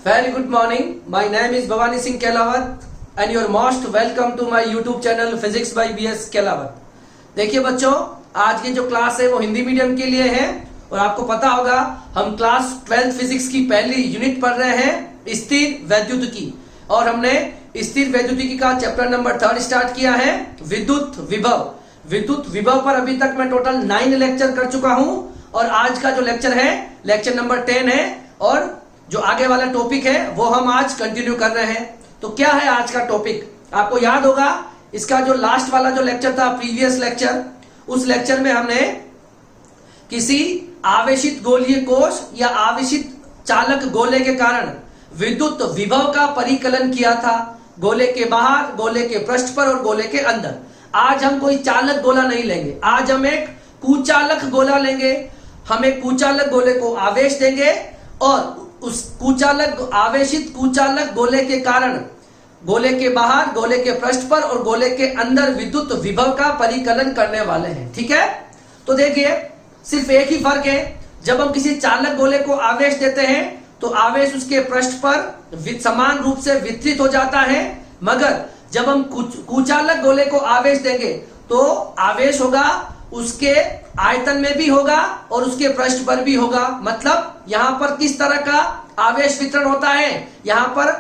Very good morning. My name is Bhavani Singh Kelawat and you are most welcome to my YouTube channel Physics by BS Kelawat. देखिए बच्चों, आज की जो class है वो Hindi medium के लिए है और आपको पता होगा हम क्लास 12th फिजिक्स की पहली यूनिट पढ़ रहे हैं स्थिर वैद्युतिकी और हमने स्थिर वैद्युतिकी का चैप्टर नंबर 3 स्टार्ट किया है विद्युत विभव। विद्युत विभव पर अभी तक मैं टोटल 9 लेक्चर कर चुका हूं और आज का जो लेक्चर है लेक्चर नंबर 10 है और जो आगे वाला टॉपिक है वो हम आज कंटिन्यू कर रहे हैं। तो क्या है आज का टॉपिक, आपको याद होगा इसका जो लास्ट वाला जो लेक्चर था प्रीवियस लेक्चर, उस लेक्चर में हमने किसी आवेशित गोलीय कोश या आवेशित चालक गोले के कारण विद्युत विभव का परिकलन किया था, गोले के बाहर, गोले के पृष्ठ पर और गोले के अंदर। आज हम कोई चालक गोला नहीं लेंगे, आज हम एक कुचालक गोला लेंगे। हम एक कुचालक गोले को आवेश देंगे और उस कुचालक आवेशित कुचालक गोले के कारण गोले के बाहर, गोले के पृष्ठ पर और गोले के अंदर विद्युत विभव का परिकलन करने वाले हैं। ठीक है, तो देखिए सिर्फ एक ही फर्क है, जब हम किसी चालक गोले को आवेश देते हैं तो आवेश उसके पृष्ठ पर समान रूप से वितरित हो जाता है, मगर जब हम कुचालक गोले को आवेश देंगे तो आवेश होगा उसके आयतन में भी होगा और उसके पृष्ठ पर भी होगा। मतलब यहां पर किस तरह का आवेश वितरण होता है, यहां पर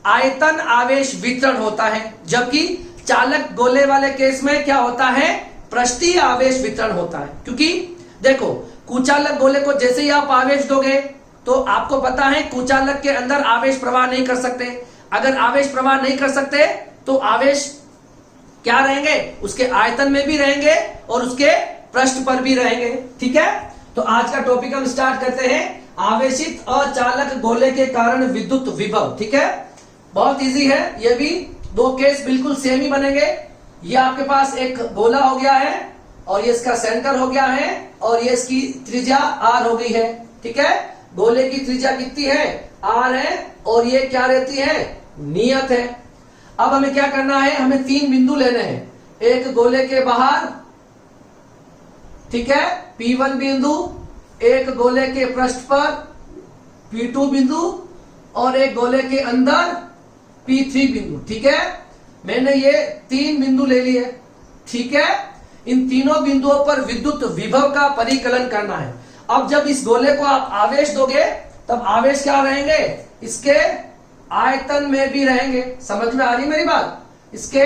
आयतन आवेश वितरण होता है, जबकि चालक गोले वाले केस में क्या होता है, पृष्ठीय आवेश वितरण होता है। क्योंकि देखो कुचालक गोले को जैसे ही आप आवेश दोगे तो आपको पता है कुचालक के अंदर आवेश प्रवाह नहीं कर सकते। अगर आवेश प्रवाह नहीं कर सकते तो आवेश क्या रहेंगे, उसके आयतन में भी रहेंगे और उसके पृष्ठ पर भी रहेंगे। ठीक है, तो आज का टॉपिक हम स्टार्ट करते हैं, आवेशित अचालक गोले के कारण विद्युत विभव। ठीक है, बहुत इजी है, ये भी दो केस बिल्कुल सेम ही बनेंगे। ये आपके पास एक गोला हो गया है और ये इसका सेंटर हो गया है और ये इसकी त्रिज्या r हो गई है। ठीक है, गोले की त्रिज्या कितनी है, r है और ये क्या रहती है, नियत है। अब हमें क्या करना है, हमें 3 बिंदु लेने हैं, एक गोले के बाहर, ठीक है, P1 बिंदु, एक गोले के पृष्ठ पर P2 बिंदु और एक गोले के अंदर P3 बिंदु। ठीक है, मैंने ये 3 बिंदु ले लिए। ठीक है, इन तीनों बिंदुओं पर विद्युत विभव का परिकलन करना है। अब जब इस गोले को आप आवेश दोगे तब आवेश क्या रहेंगे, इसके आयतन में भी रहेंगे। समझ में आ रही मेरी बात, इसके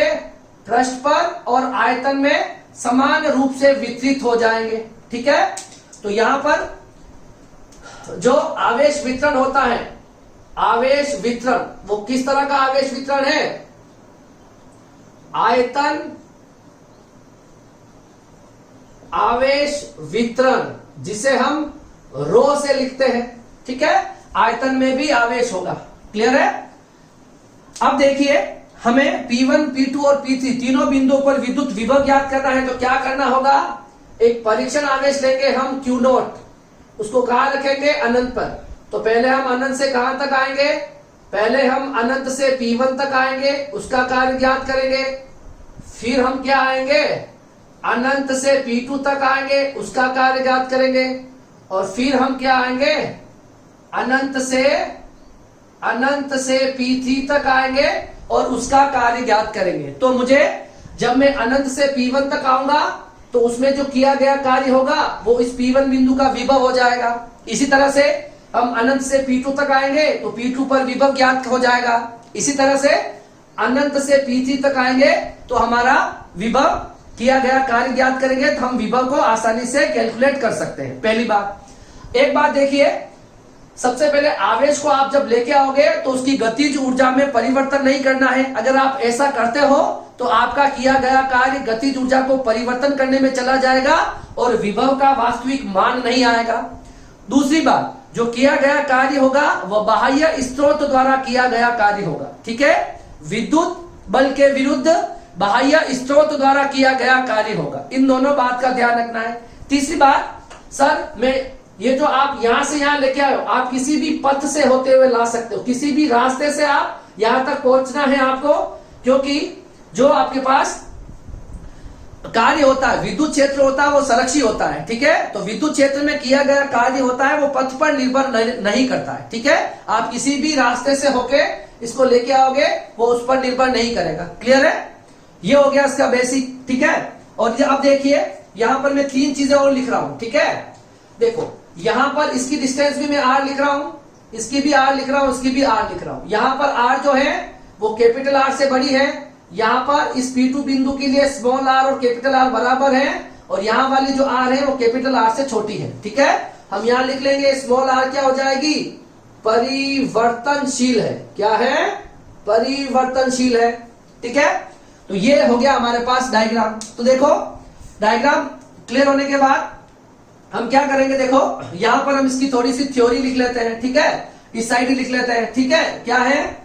पृष्ठ पर और आयतन में समान रूप से वितरित हो जाएंगे। ठीक है, तो यहां पर जो आवेश वितरण होता है, आवेश वितरण वो किस तरह का आवेश वितरण है, आयतन आवेश वितरण, जिसे हम रो से लिखते हैं। ठीक है, आयतन में भी आवेश होगा। क्लियर है। अब देखिए हमें P1, P2 और P3 तीनों बिंदुओं पर विद्युत विभव ज्ञात करना है, तो क्या करना होगा, एक परीक्षण आवेश लेंगे हम Q0, उसको कहां रखेंगे, अनंत पर। तो पहले हम अनंत से कहां तक आएंगे, पहले हम अनंत से P1 तक आएंगे, उसका कार्य ज्ञात करेंगे। फिर हम क्या आएंगे, अनंत से P2 तक आएंगे, उसका कार्य ज्ञात करेंगे। और फिर हम क्या आएंगे, अनंत से P3 तक आएंगे और उसका कार्य ज्ञात करेंगे। तो मुझे जब मैं अनंत से P1 तक आऊंगा तो उसमें जो किया गया कार्य होगा वो इस P1 बिंदु का विभव हो जाएगा। इसी तरह से हम अनंत से P2 तक आएंगे तो P2 पर विभव ज्ञात हो जाएगा। इसी तरह से अनंत से P3 तक आएंगे तो हमारा विभव, किया गया कार्य ज्ञात करेंगे, तो हम विभव को आसानी से कैलकुलेट कर सकते हैं। पहली बात। एक बात देखिए, सबसे पहले आवेश को आप जब लेके आओगे तो उसकी गतिज ऊर्जा में परिवर्तन नहीं करना है। अगर आप ऐसा करते हो तो आपका किया गया कार्य गतिज ऊर्जा को परिवर्तन करने में चला जाएगा और विभव का वास्तविक मान नहीं आएगा। दूसरी बात, जो किया गया कार्य होगा वह बाह्य स्रोत द्वारा किया गया कार्य होगा। ठीक है, विद्युत बल के विरुद्ध बाह्य स्रोत द्वारा किया गया कार्य होगा। इन दोनों बात का ध्यान रखना है। तीसरी बात, सर मैं ये जो आप यहां से यहां लेके आए हो, आप किसी भी पथ से होते हुए ला सकते हो, किसी भी रास्ते से आप यहां तक पहुंचना है आपको, क्योंकि जो आपके पास कार्य होता है, विद्युत क्षेत्र होता है वो संरक्षी होता है, ठीक है। तो विद्युत क्षेत्र में किया गया कार्य होता है वो पथ पर निर्भर नहीं करता है, ठीक है। आप किसी भी रास्ते से होके इसको लेके आओगे वो उस पर निर्भर नहीं करेगा। क्लियर है? ये हो गया इसका बेसिक, ठीक है। और अब देखिए यहां पर मैं 3 चीजें और लिख रहा हूं, ठीक है। देखो यहां पर इसकी डिस्टेंस भी मैं r लिख रहा हूं, इसकी भी r लिख रहा हूं, इसकी भी r लिख रहा हूं। यहां पर r जो है वो कैपिटल R से बड़ी है, यहां पर इस P2 बिंदु के लिए स्मॉल r और कैपिटल R बराबर है, और यहां वाली जो r है वो कैपिटल R से छोटी है, ठीक है। हम यहां लिख लेंगे स्मॉल r क्या हो जाएगी, परिवर्तनशील है। क्या है? परिवर्तनशील है, ठीक है। तो ये हो गया हमारे पास डायग्राम। तो देखो डायग्राम क्लियर होने के बाद हम क्या करेंगे, देखो यहां पर हम इसकी थोड़ी सी थ्योरी लिख लेते हैं, ठीक है। इस साइड ही लिख लेते हैं, ठीक है। क्या है,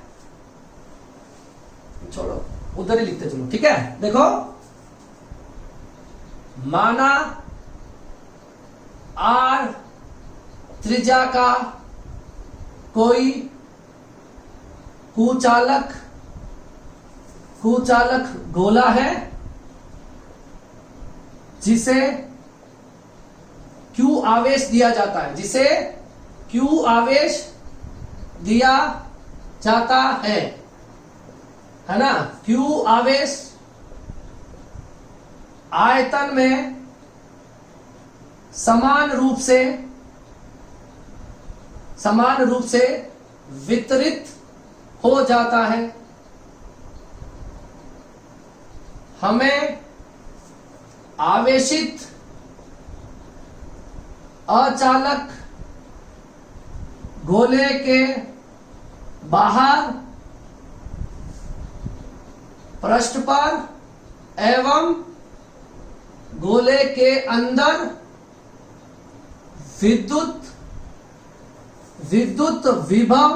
छोड़ो उधर ही लिखते चलो, ठीक है। देखो माना r त्रिज्या का कोई कुचालक गोला है जिसे Q आवेश दिया जाता है, जिसे Q आवेश दिया जाता है ना। Q आवेश आयतन में समान रूप से वितरित हो जाता है। हमें आवेशित अचालक गोले के बाहर, पृष्ठ पर एवं गोले के अंदर विद्युत विभव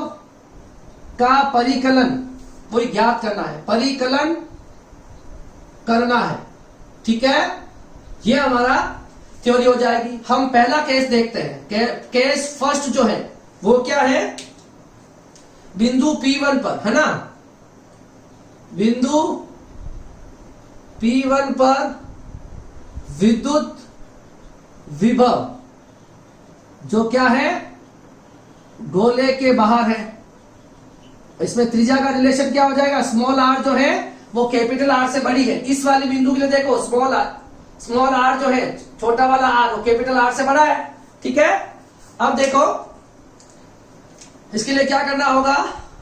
का परिकलन, वही ज्ञात करना है, परिकलन करना है, ठीक है। ये हमारा थ्योरी हो जाएगी। हम पहला केस देखते हैं। केस फर्स्ट जो है वो क्या है, बिंदु P1 पर, है ना। बिंदु P1 पर विद्युत विभव जो क्या है, गोले के बाहर है। इसमें त्रिज्या का रिलेशन क्या हो जाएगा, स्मॉल r जो है वो कैपिटल R से बड़ी है। इस वाली बिंदु के लिए देखो स्मॉल r जो है, छोटा वाला r वो कैपिटल R से बड़ा है, ठीक है। अब देखो इसके लिए क्या करना होगा,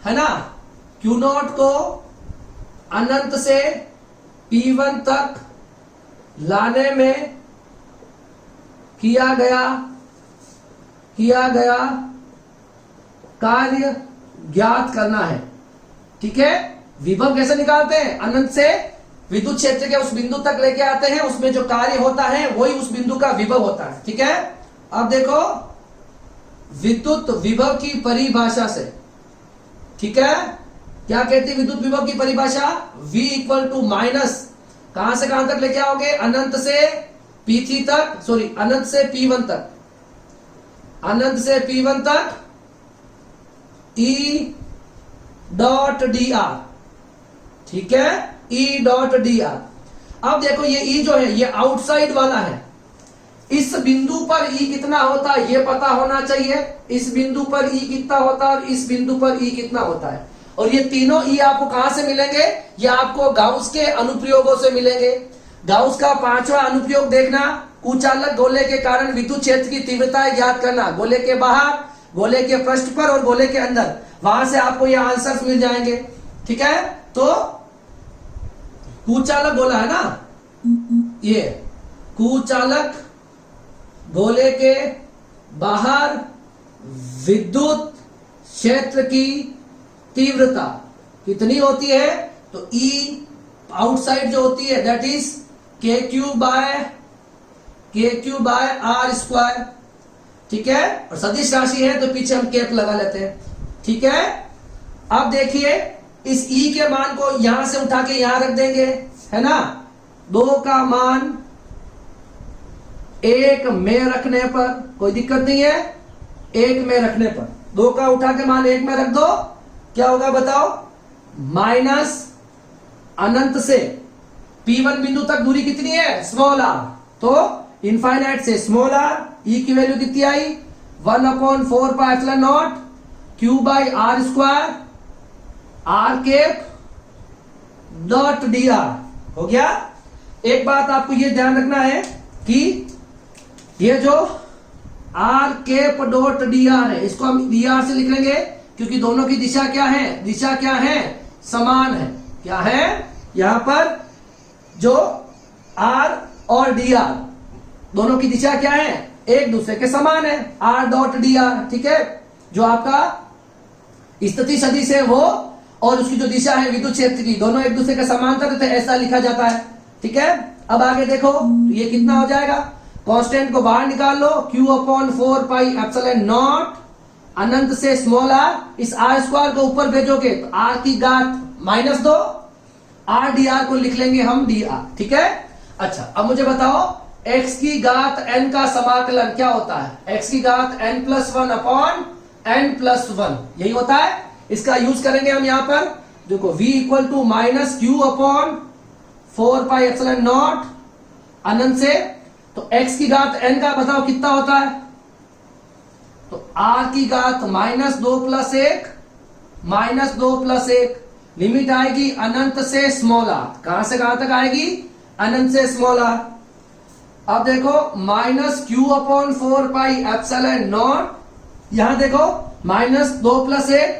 है ना। Q0 को अनंत से P1 तक लाने में किया गया कार्य ज्ञात करना है, ठीक है। विभव कैसे निकालते हैं, अनंत से विद्युत क्षेत्र के उस बिंदु तक लेके आते हैं, उसमें जो कार्य होता है वही उस बिंदु का विभव होता है, ठीक है। अब देखो विद्युत विभव की परिभाषा से, ठीक है, क्या कहती है विद्युत विभव की परिभाषा, V इक्वल टू माइनस, कहां से कहां तक लेके आओगे, अनंत से P3 तक, सॉरी अनंत से P1 तक, अनंत से P1 तक E डॉट dr, ठीक है, E डॉट dr। अब देखो ये E जो है ये आउटसाइड वाला है, इस बिंदु पर E कितना होता है ये पता होना चाहिए, इस बिंदु पर E कितना होता है और इस बिंदु पर E कितना होता है। और ये तीनों E आपको कहां से मिलेंगे, ये आपको गाउस के अनुप्रयोगों से मिलेंगे। गाउस का 5वां अनुप्रयोग देखना, कुचालक गोले के कारण विद्युत क्षेत्र की तीव्रता ज्ञात करना, गोले के बाहर, गोले के पृष्ठ पर और गोले के अंदर, वहां से आपको ये आंसर्स मिल जाएंगे, ठीक है। तो कुचालक गोला है ना, ये कुचालक गोले के बाहर विद्युत क्षेत्र की तीव्रता कितनी होती है, तो E आउटसाइड जो होती है that is KQ by R square, ठीक है। और सदिश राशि है तो पीछे हम कैप लगा लेते हैं, ठीक है। अब देखिए इस E के मान को यहां से उठा के यहां रख देंगे, है ना। 2 का मान 1 में रखने पर कोई दिक्कत नहीं है, 1 में रखने पर 2 का उठा के मान 1 में रख दो, क्या होगा बताओ, माइनस अनंत से P1 बिंदु तक दूरी कितनी है, स्मॉल r, तो इनफाइनाइट से स्मॉल r, e की वैल्यू कितनी आई 1/4πε0 q/r² r cap dot dr हो गया। एक बात आपको ये ध्यान रखना है कि ये जो r कैप डॉट dr है इसको हम dr से लिख लेंगे, क्योंकि दोनों की दिशा क्या है, दिशा क्या है, समान है। क्या है, यहां पर जो r और dr दोनों की दिशा क्या है, एक दूसरे के समान है, r डॉट dr, ठीक है। जो आपका स्थिति सदिश है वो और उसकी जो दिशा है विद्युत क्षेत्र की, दोनों एक दूसरे के समांतर, तो ऐसा लिखा जाता है, ठीक है। अब आगे देखो, तो ये कितना हो जाएगा, कांस्टेंट को बाहर निकाल लो, q/4πε0 अनंत से स्मॉल r, इस r² को ऊपर भेजोगे तो r की घात -2, r dr को लिख लेंगे हम dr, ठीक है। अच्छा, अब मुझे बताओ x की घात n का समाकलन क्या होता है, x की घात n+1 अपॉन n+1, यही होता है। इसका यूज करेंगे हम यहां पर, देखो v = -q/4πε0 अनंत से, तो x की घात n का बताओ कितना होता है, तो r की घात -2+1 लिमिट आएगी अनंत से स्मॉल r, कहां से कहां तक आएगी, अनंत से स्मॉल r। अब देखो -q/4πε0, यहां देखो -2+1,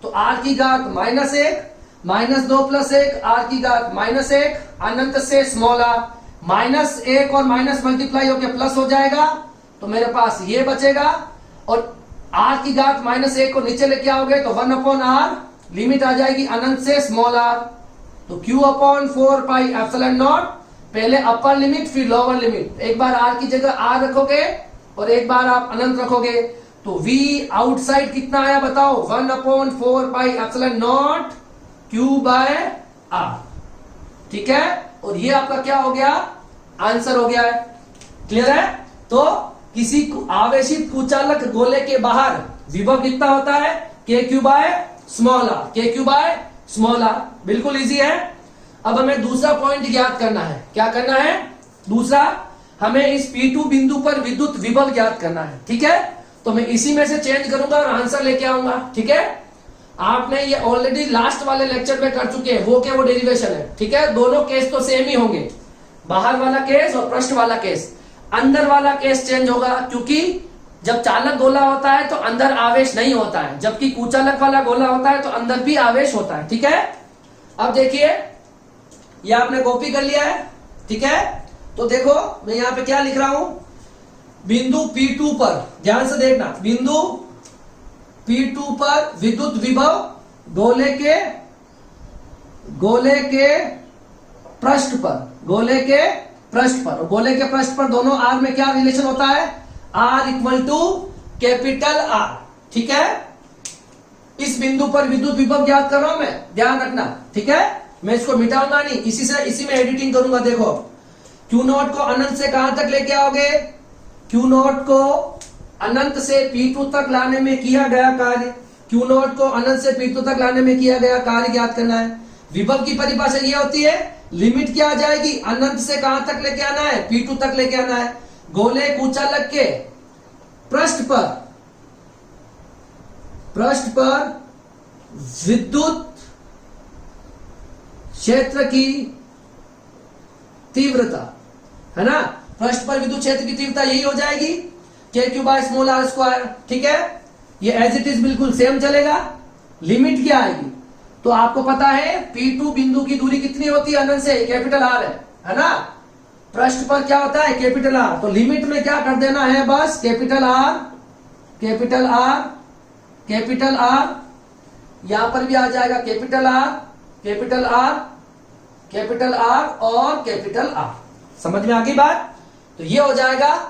तो r की घात -1, -2+1 r की घात -1 अनंत से स्मॉल r, -1 और माइनस मल्टीप्लाई होकर प्लस हो जाएगा, तो मेरे पास ये बचेगा, और r की घात -1 को नीचे लेके आओगे तो 1/r, लिमिट आ जाएगी अनंत से स्मॉल r, तो q/4πε0, पहले अपर लिमिट फिर लोअर लिमिट, एक बार r की जगह r रखोगे और एक बार आप अनंत रखोगे, तो v आउटसाइड कितना आया बताओ, 1/4πε0 q/r, ठीक है। और ये आपका क्या हो गया, आंसर हो गया है, क्लियर है। तो किसी आवेशित कुचालक गोले के बाहर विभव कितना होता है, kq/r, बिल्कुल इजी है। अब हमें दूसरा पॉइंट ज्ञात करना है, क्या करना है, दूसरा हमें इस P2 बिंदु पर विद्युत विभव ज्ञात करना है, ठीक है। तो मैं इसी में से चेंज करूंगा और आंसर लेके आऊंगा, ठीक है। आपने ये ऑलरेडी लास्ट वाले लेक्चर में कर चुके हैं, वो क्या, वो डेरिवेशन है, ठीक है। दोनों केस तो सेम ही होंगे, बाहर वाला केस और पृष्ठ वाला केस। अंदर वाला केस चेंज होगा, क्योंकि जब चालक गोला होता है तो अंदर आवेश नहीं होता है, जबकि कुचालक वाला गोला होता है तो अंदर भी आवेश होता है, ठीक है। अब देखिए, ये आपने कॉपी कर लिया है, ठीक है। तो देखो मैं यहां पे क्या लिख रहा हूं, बिंदु P2 पर, ध्यान से देखना, बिंदु P2 पर विद्युत विभव गोले के पृष्ठ पर, गोले के पृष्ठ पर दोनों r में क्या रिलेशन होता है, r = R, ठीक है। इस बिंदु पर विद्युत विभव ज्ञात कर रहा हूं मैं, ध्यान रखना, ठीक है। मैं इसको मिटाऊंगा नहीं, इसी में एडिटिंग करूंगा। देखो Q0 को अनंत से कहां तक लेके आओगे, Q0 को अनंत से P2 तक लाने में किया गया कार्य, Q0 को अनंत से P2 तक लाने में किया गया कार्य ज्ञात करना है। विभव की परिभाषा ये होती है, लिमिट क्या आ जाएगी, अनंत से कहां तक लेके आना है, P2 तक लेके आना है। गोले कुचालक के पृष्ठ पर विद्युत क्षेत्र की तीव्रता, है ना, पृष्ठ पर विद्युत क्षेत्र की तीव्रता यही हो जाएगी kq/r², ठीक है। ये एज इट इज बिल्कुल सेम चलेगा। लिमिट क्या आएगी, तो आपको पता है P2 बिंदु की दूरी कितनी होती है, अनंत से R है ना, पृष्ठ पर क्या होता है R, तो लिमिट में क्या कर देना है, बस R, यहां पर भी आ जाएगा R और R, समझ में आ गई बात। तो ये हो जाएगा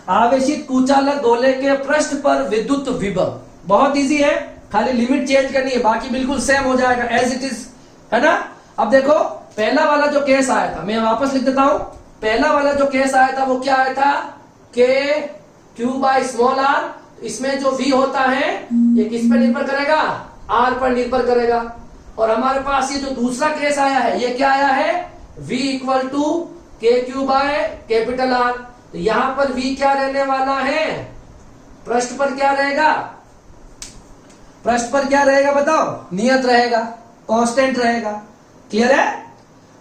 आवेशित कुचालक गोले के पृष्ठ पर विद्युत विभव। बहुत इजी है, खाली लिमिट चेंज करनी है, बाकी बिल्कुल सेम हो जाएगा एज इट इज, है ना। अब देखो पहला वाला जो केस आया था, मैं वापस लिख देता हूं। पहला वाला जो केस आया था वो क्या आया था, kq/r। इसमें जो v होता है ये किस पर निर्भर करेगा, r पर निर्भर करेगा। और हमारे पास ये जो दूसरा केस आया है ये क्या आया है, v equal to K Q by capital R. तो यहां पर v क्या रहने वाला है, पृष्ठ पर क्या रहेगा, पृष्ठ पर क्या रहेगा बताओ, नियत रहेगा, कांस्टेंट रहेगा। क्लियर है,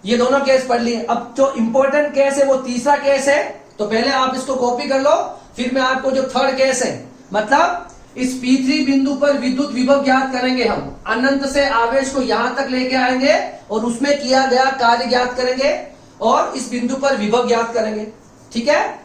ये दोनों केस पढ़ लिए। अब जो इंपॉर्टेंट केस है वो तीसरा केस है, तो पहले आप इसको कॉपी कर लो, फिर मैं आपको जो थर्ड केस है, मतलब इस P3 बिंदु पर विद्युत विभव ज्ञात करेंगे हम, अनंत से आवेश को यहां तक लेके आएंगे और उसमें किया गया कार्य ज्ञात करेंगे और इस बिंदु पर विभव ज्ञात करेंगे। ठीक है,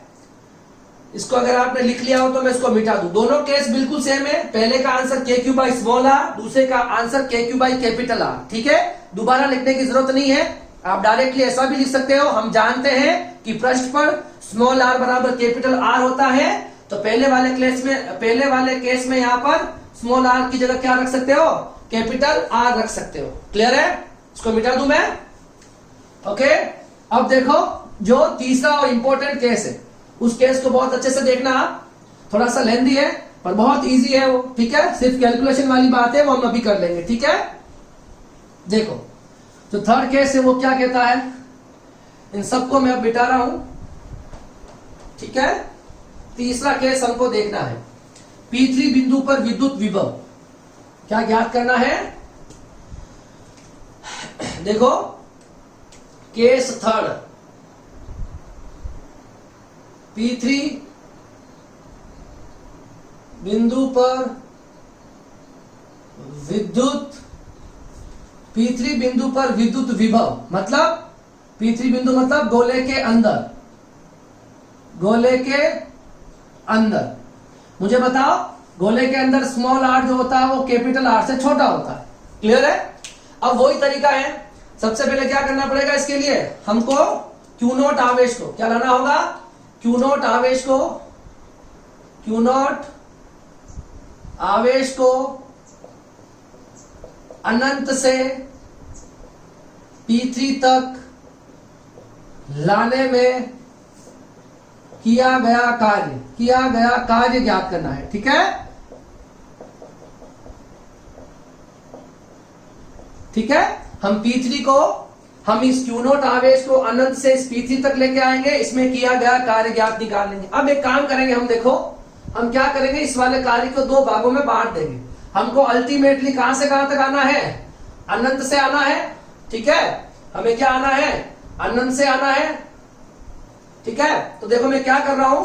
इसको अगर आपने लिख लिया हो तो मैं इसको मिटा दूं। दोनों केस बिल्कुल सेम है, पहले का आंसर के क्यू बाई स्मॉल आर, दूसरे का आंसर के क्यू बाई कैपिटल आर। ठीक है, दोबारा लिखने की जरूरत नहीं है, आप डायरेक्टली ऐसा भी लिख सकते हो। हम जानते हैं कि पृष्ठ पर स्मॉल आर बराबर कैपिटल आर होता है, तो पहले वाले केस में यहां पर स्मॉल आर की जगह क्या रख सकते हो, कैपिटल आर रख सकते हो। क्लियर है, इसको मिटा दूं मैं। ओके, अब देखो जो तीसरा और इंपॉर्टेंट केस है उस केस को बहुत अच्छे से देखना आप, थोड़ा सा लेंदी है पर बहुत इजी है वो। ठीक है, सिर्फ कैलकुलेशन वाली बात है, वो हम अभी कर लेंगे। ठीक है, देखो जो थर्ड केस है वो क्या कहता है, इन सबको मैं अब मिटा रहा हूं। ठीक है, तीसरा केस हमको देखना है, P3 बिंदु पर विद्युत विभव क्या ज्ञात करना है। देखो केस थर्ड, P3 बिंदु पर विद्युत, P3 बिंदु पर विद्युत विभव, मतलब P3 बिंदु मतलब गोले के अंदर, गोले के अंदर। मुझे बताओ गोले के अंदर स्मॉल आर जो होता है वो कैपिटल आर से छोटा होता है। क्लियर है, अब वही तरीका है, सबसे पहले क्या करना पड़ेगा इसके लिए, हमको क्यू नॉट आवेश को क्या लाना होगा, क्यू नॉट आवेश को, क्यू नॉट आवेश को अनंत से P3 तक लाने में किया गया कार्य ज्ञात करना है। ठीक है, ठीक है, हम P3 को, हम इस क्यू नॉट आवेश को अनंत से इस P3 तक लेके आएंगे, इसमें किया गया कार्य ज्ञात निकाल लेंगे। अब एक काम करेंगे हम, देखो हम क्या करेंगे, इस वाले कार्य को दो भागों में बांट देंगे। हमको अल्टीमेटली कहां से कहां तक आना है, अनंत से आना है। ठीक है, हमें क्या आना है, अनंत से आना है। ठीक है, तो देखो मैं क्या कर रहा हूं,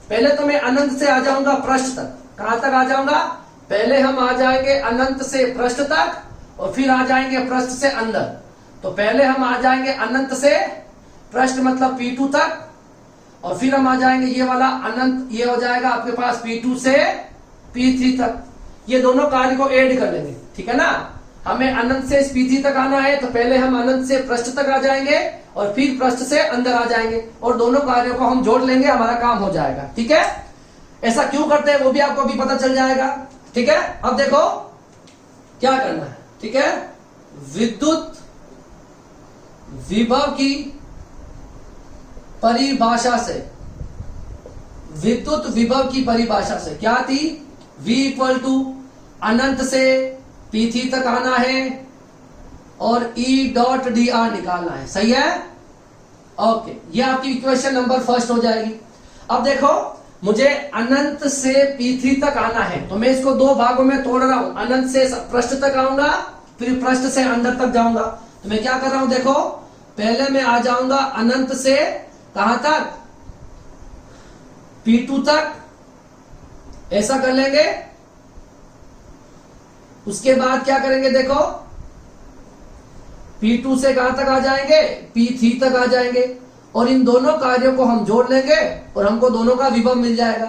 पहले तो मैं अनंत से आ जाऊंगा पृष्ठ तक। कहां तक आ जाऊंगा, पहले हम आ जाएंगे अनंत से पृष्ठ तक और फिर आ जाएंगे पृष्ठ से अंदर। तो पहले हम आ जाएंगे अनंत से पृष्ठ मतलब P2 तक, और फिर हम आ जाएंगे ये वाला अनंत, ये हो जाएगा आपके पास P2 से P3 तक। ये दोनों कार्य को ऐड कर लेंगे। ठीक है ना, हमें अनंत से इस P3 तक आना है, तो पहले हम अनंत से पृष्ठ तक आ जाएंगे और फिर पृष्ठ से अंदर आ जाएंगे और दोनों कार्यों को हम जोड़ लेंगे, हमारा काम हो जाएगा। ठीक है, ऐसा क्यों करते हैं वो भी आपको भी पता चल जाएगा। ठीक है, अब देखो क्या करना है। ठीक है, विद्युत विभव की परिभाषा से, विद्युत विभव की परिभाषा से क्या थी, V इक्वल टू अनंत से P3 तक आना है और E डॉट डी आर निकालना है। सही है, ओके, ये आपकी इक्वेशन नंबर फर्स्ट हो जाएगी। अब देखो मुझे अनंत से P3 तक आना है, तो मैं इसको दो भागों में तोड़ रहा हूं, अनंत से पृष्ठ तक आऊंगा फिर पृष्ठ से अंदर तक जाऊंगा। तो मैं क्या कर रहा हूं, देखो पहले मैं आ जाऊंगा अनंत से कहां तक, P2 तक, ऐसा कर लेंगे। उसके बाद क्या करेंगे, देखो P2 से कहां तक आ जाएंगे, P3 तक आ जाएंगे और इन दोनों कार्यों को हम जोड़ लेंगे और हमको दोनों का विभव मिल जाएगा।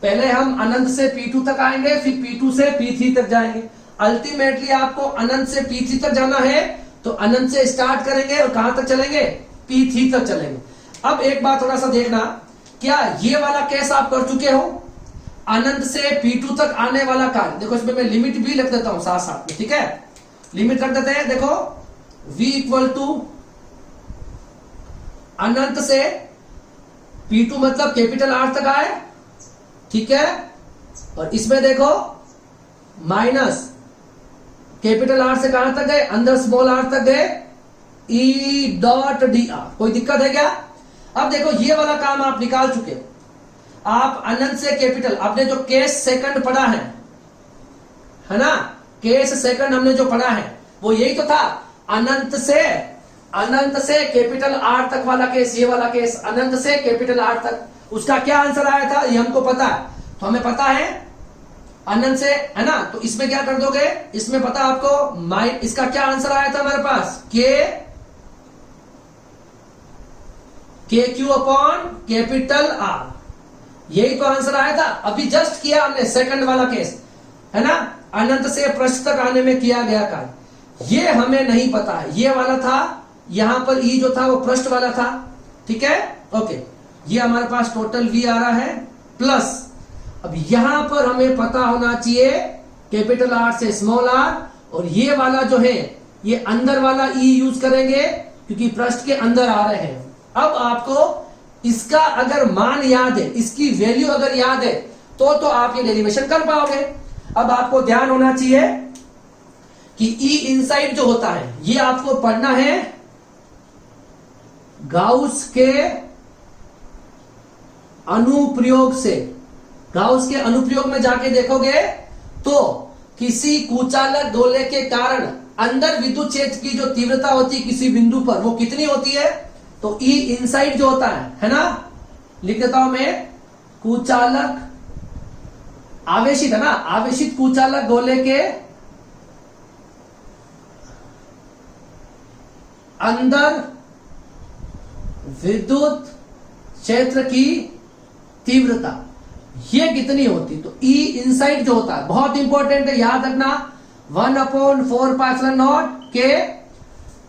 पहले हम अनंत से P2 तक आएंगे, फिर P2 से P3 तक जाएंगे। अल्टीमेटली आपको अनंत से P3 तक जाना है, तो अनंत से स्टार्ट करेंगे और कहां तक चलेंगे, P3 तक चलेंगे। अब एक बात थोड़ा सा देखना, क्या ये वाला केस आप कर चुके हो, अनंत से P2 तक आने वाला कार्य। देखो इसमें मैं लिमिट भी लिख देता हूं साथ साथ में। ठीक है, लिमिट रख देते हैं। देखो V इक्वल टू अनंत से P2 मतलब कैपिटल R तक आए। ठीक है, और इसमें देखो माइनस कैपिटल आर से कहां तक गए, अंदर स्मॉल आर तक गए, ई डॉट डी आर। कोई दिक्कत है क्या? अब देखो ये वाला काम आप निकाल चुके हो। आप अनंत से कैपिटल, आपने जो केस सेकंड पढ़ा है ना, केस सेकंड हमने जो पढ़ा है वो यही तो था, अनंत से कैपिटल आर तक वाला केस, ये वाला केस अनंत से कैपिटल आर तक। उसका क्या आंसर आया था ये हमको पता है, तो हमें पता है अनंत से, है ना, तो इसमें क्या कर दोगे, इसमें पता आपको इसका क्या आंसर आया था हमारे पास, के क्यू अपॉन कैपिटल आर, यही तो आंसर आया था। अभी जस्ट किया हमने सेकंड वाला केस, है ना, अनंत से पृष्ठ तक आने में किया गया कार्य। ये हमें नहीं पता है, ये वाला था, यहां पर ई जो था वो पृष्ठ वाला था, ठीक है, ओके। ये हमारे पास टोटल वी आ रहा है प्लस, अब यहां पर हमें पता होना चाहिए कैपिटल आर से स्मॉल आर, और ये वाला जो है ये अंदर वाला ई यूज करेंगे क्योंकि पृष्ठ के अंदर आ रहे हैं। अब आपको इसका अगर मान याद है, इसकी वैल्यू अगर याद है तो आप ये डेरिवेशन कर पाओगे। अब आपको ध्यान होना चाहिए कि ई इनसाइड जो होता है ये आपको पढ़ना है गाउस के अनुप्रयोग से। गाउस के अनुप्रयोग में जाके देखोगे तो किसी कुचालक गोले के कारण अंदर विद्युत क्षेत्र की जो तीव्रता होती है किसी बिंदु पर वो कितनी होती है, तो ई इनसाइड जो होता है ना, लिख देता हूं मैं, कुचालक आवेशित, है ना, आवेशित कुचालक गोले के अंदर विद्युत क्षेत्र की तीव्रता ये कितनी होती, तो ई इनसाइड जो होता है बहुत इंपॉर्टेंट है, याद रखना, 1/4πε0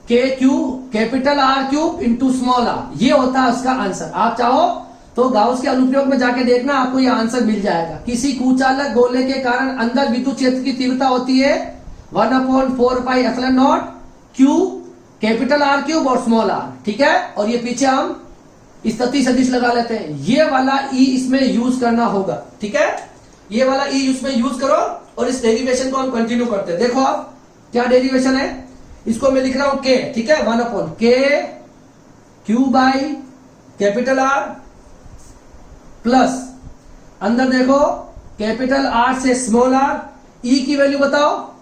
के Q capital R cube into small R, ये होता है उसका आंसर। आप चाहो तो गाउस के अनुप्रयोग में जाके देखना, आपको ये आंसर मिल जाएगा। किसी कुचालक गोले के कारण अंदर विद्युत क्षेत्र की तीव्रता होती है 1/4πε0 क्यू कैपिटल आर क्यूब और स्मॉल आर, ठीक है, और ये पीछे हम स्थिति सदिश लगा लेते हैं। ये वाला ई इसमें यूज करना होगा, ठीक है, ये वाला ई इसमें यूज करो और इस डेरिवेशन को हम कंटिन्यू करते हैं। देखो आप क्या डेरिवेशन है, इसको मैं लिख रहा हूं के, ठीक है, 1/k Q by capital R plus अंदर देखो कैपिटल आर से स्मॉल आर, ई की वैल्यू बताओ,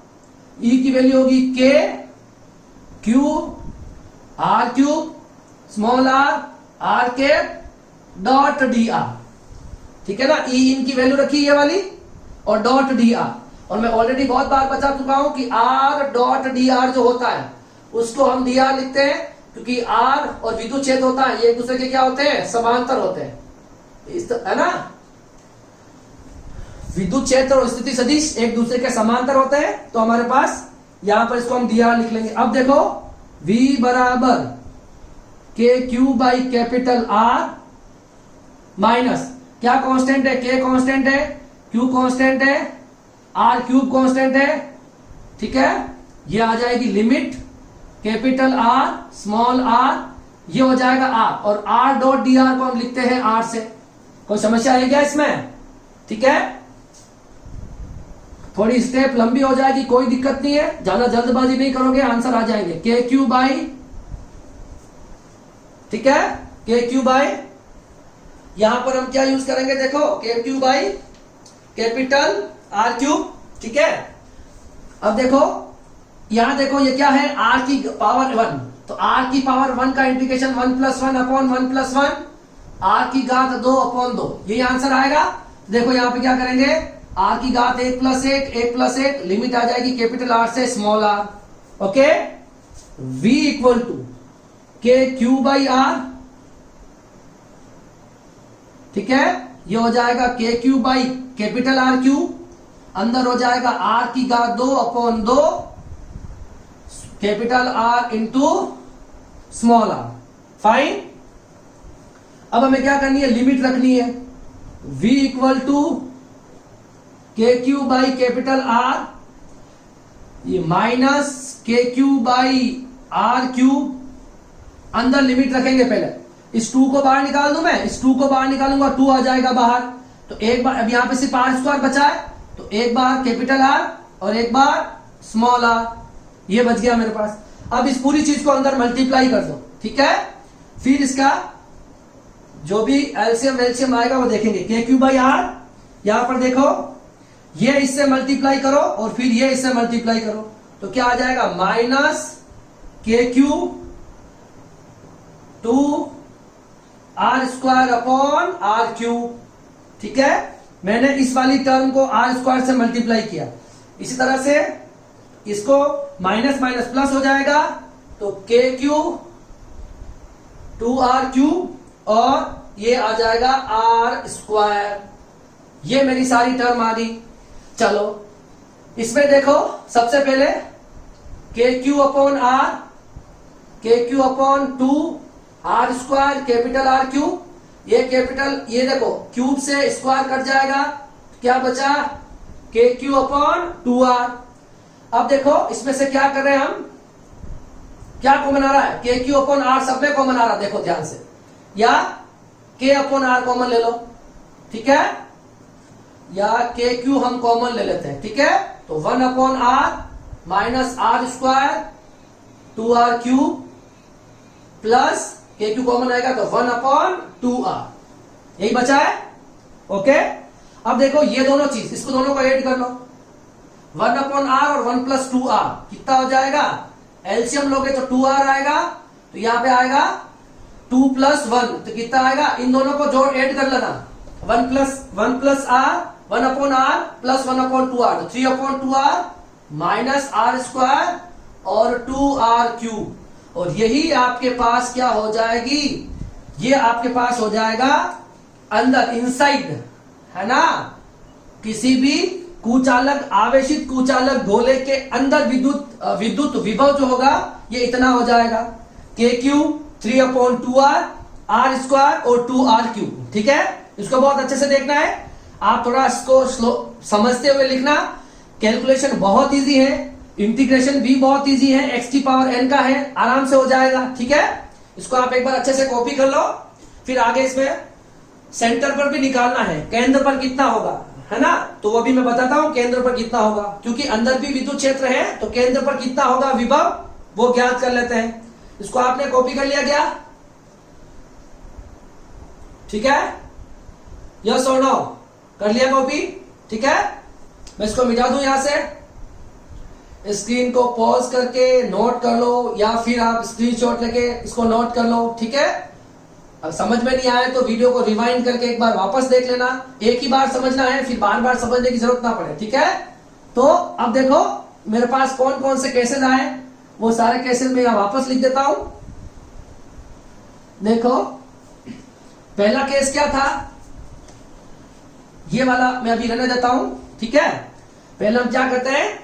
ई की वैल्यू होगी K cube R cube small R K dot D R, ठीक है ना, ई इनकी वैल्यू रखी ये वाली और डॉट डी आर। और मैं ऑलरेडी बहुत बार बता चुका हूं कि आर डॉट डी आर जो होता है उसको हम डी आर लिखते हैं क्योंकि आर और विद्युत क्षेत्र होता है ये एक दूसरे के क्या होते हैं, समांतर होते हैं, है ना, विद्युत क्षेत्र और स्थिति सदिश एक दूसरे के समांतर होते हैं, तो हमारे पास यहां पर इसको हम डी आर लिख लेंगे। अब देखो V बराबर K Q by capital R minus क्या कांस्टेंट है, के कांस्टेंट है, क्यू कांस्टेंट है, आर क्यूब कांस्टेंट है, ठीक है, ये आ जाएगी limit capital R small R, ये हो जाएगा आर, और आर डॉट डी आर को हम लिखते हैं आर से। कोई समस्या है क्या इसमें, ठीक है, थोड़ी स्टेप लंबी हो जाएगी, कोई दिक्कत नहीं है, ज्यादा जल्दबाजी नहीं करोगे, आंसर आ जाएंगे। के क्यू बाई, ठीक है, के क्यू बाई, यहां पर हम क्या यूज करेंगे, देखो के Q by capital R cube, ठीक है। अब देखो यहां देखो ये क्या है, आर की पावर 1, तो आर की पावर 1 का इंटीग्रेशन 1+1/1+1 आर की घात 2/2, यही आंसर आएगा। देखो यहां पे क्या करेंगे, आर की घात 1+1 लिमिट आ जाएगी कैपिटल आर से small R, okay, v equal to K Q by R, ठीक है, ये हो जाएगा K Q by capital R Q, अंदर हो जाएगा आर की घात 2/2 capital R into small R, fine. अब हमें क्या करनी है, लिमिट रखनी है, v equal to K Q by capital R, ये minus K Q by R cube, अंदर लिमिट रखेंगे, पहले इस 2 को बाहर निकाल दूं मैं, इस 2 को बाहर निकालूंगा 2 आ जाएगा बाहर, तो एक बार अब यहां पे सिर्फ आर स्क्वायर बचा है, तो एक बार कैपिटल आर और एक बार स्मॉल आर, ये बच गया मेरे पास। अब इस पूरी चीज को अंदर मल्टीप्लाई कर दो, ठीक है। फिर इसका जो भी एलसीएम वेलसीएम आएगा वो देखेंगे। के क्यू बाई आर, यहां पर देखो ये इससे मल्टीप्लाई करो और फिर ये इससे मल्टीप्लाई करो, तो क्या आ जाएगा minus K Q 2 R square upon R cube, ठीक है। मैंने इस वाली टर्म को आर स्क्वायर से मल्टीप्लाई किया। इसी तरह से इसको माइनस माइनस प्लस हो जाएगा, तो के क्यू 2 आर क्यूब और ये आ जाएगा आर स्क्वायर। ये मेरी सारी टर्म आ गई। चलो इसमें देखो, सबसे पहले K Q upon R, K Q upon 2 R square capital R cube, ये कैपिटल, ये देखो क्यूब से स्क्वायर कट जाएगा, क्या बचा के क्यू अपॉन 2 आर। अब देखो इसमें से क्या कर रहे हैं हम, क्या कॉमन आ रहा है, के क्यू अपॉन आर सब में कॉमन आ रहा है, देखो ध्यान से, या के अपॉन आर कॉमन ले लो, ठीक है, या के क्यू हम कॉमन ले लेते हैं, ठीक है। तो 1 upon R minus R square 2 R cube plus K Q common आएगा तो 1 अपॉन 2 आर, यही बचा है, ओके। अब देखो ये दोनों चीज, इसको दोनों को ऐड कर लो, 1 अपॉन आर और 1 प्लस 2 आर कितना हो जाएगा, एलसीएम लोगे तो 2 आर आएगा, तो यहां पे आएगा 2 प्लस 1, तो कितना आएगा, इन दोनों को जोड़ ऐड कर लेना, 1 plus R 1 upon R plus 1 upon 2 R, तो 3 upon 2 R minus R square और 2 आर क्यूब, और यही आपके पास क्या हो जाएगी, ये आपके पास हो जाएगा अंदर इनसाइड, है ना। किसी भी कुचालक, आवेशित कुचालक गोले के अंदर विद्युत विभव जो होगा ये इतना हो जाएगा, K Q 3 upon 2 R, R square और 2 आर क्यूब, ठीक है। इसको बहुत अच्छे से देखना है, आप थोड़ा इसको समझते हुए लिखना। कैलकुलेशन बहुत इजी है, इंटीग्रेशन भी बहुत इजी है, एक्स की पावर एन का है, आराम से हो जाएगा, ठीक है। इसको आप एक बार अच्छे से कॉपी कर लो, फिर आगे इसमें सेंटर पर भी निकालना है, केंद्र पर कितना होगा, है ना, तो वो भी मैं बताता हूं केंद्र पर कितना होगा, क्योंकि अंदर भी विद्युत क्षेत्र है, तो केंद्र पर कितना होगा विभव वो ज्ञात कर लेते हैं। इसको आपने कॉपी कर लिया क्या, ठीक है, यस और नो, कर लिया कॉपी, ठीक है। मैं इसको मिटा दूं यहां से, स्क्रीन को पॉज करके नोट कर लो, या फिर आप स्क्रीनशॉट लेके इसको नोट कर लो, ठीक है। अब समझ में नहीं आया तो वीडियो को रिवाइंड करके एक बार वापस देख लेना, एक ही बार समझना है, फिर बार बार समझने की जरूरत ना पड़े, ठीक है। तो अब देखो मेरे पास कौन कौन से केसेस आए, वो सारे केसेस में यहां वापस लिख देता हूं। देखो पहला केस क्या था, ये वाला मैं अभी रहने देता हूं, ठीक है। पहले हम क्या करते हैं,